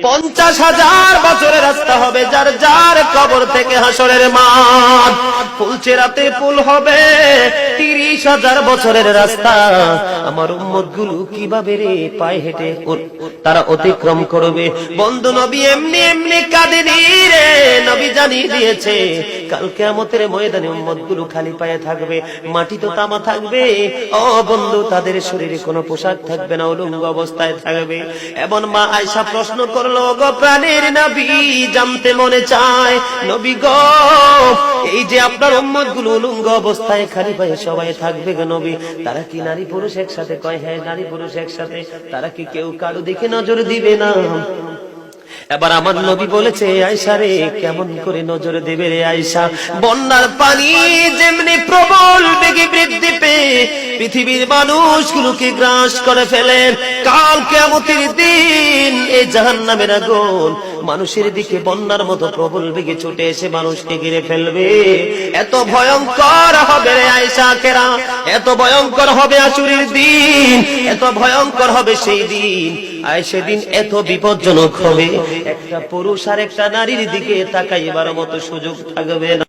50,000 বছরের রাস্তা হবে, যার যার কবর থেকে হাসরের মাঠ। ফুলচেরাতে পুল হবে 30,000 বছরের রাস্তা। আমার উম্মত গুলো কিভাবে রে পায়ে হেঁটে তারা অতিক্রম করবে? বন্ধু নবী এমনি এমনি কাঁদেনি রে, নবী জানিয়ে দিয়েছে কাল কিয়ামতের ময়দানে উম্মত গুলো খালি পায়ে থাকবে, মাটি তো তামা থাকবে। ও বন্ধু, তাদের শরীরে কোনো পোশাক থাকবে না, উলঙ্গ অবস্থায় থাকবে। এমন মা আয়েশা প্রশ্ন করলো, গো প্রাণের নবী, জানতে মনে চায় নবী গো, এই যে আপনার উম্মত গুলো উলঙ্গ অবস্থায় খালি পায়ে সবাই থাকবে গো নবী, তারা কি নারী পুরুষ একসাথে? কয় হ্যাঁ, নারী পুরুষ একসাথে। তারা কি কেউ কারো দিকে নজর দিবে না? এবার আমার নবী বলেছে, আয়েশা রে, কেমন করে নজর দেবে রে আয়েশা? বন্যার পানি যেমনি প্রবল বেগে বৃদ্ধি পেয়ে পৃথিবীর মানুষগুলোকে গ্রাস করে ফেলে, কাল কিয়ামতের দিন এই জাহান্নামের আগুন মানুষের দিকে বন্যার মতো প্রবল বেগে ছুটে এসে মানুষকে ঘিরে ফেলবে। এত ভয়ঙ্কর হবে রে আয়েশা কেরা, এত ভয়ঙ্কর হবে আশুরের দিন, এত ভয়ঙ্কর হবে সেই দিন। আর সেদিন এত বিপজ্জনক হবে, একটা পুরুষ আর একটা নারীর দিকে তাকাইবার মতো সুযোগ থাকবে না।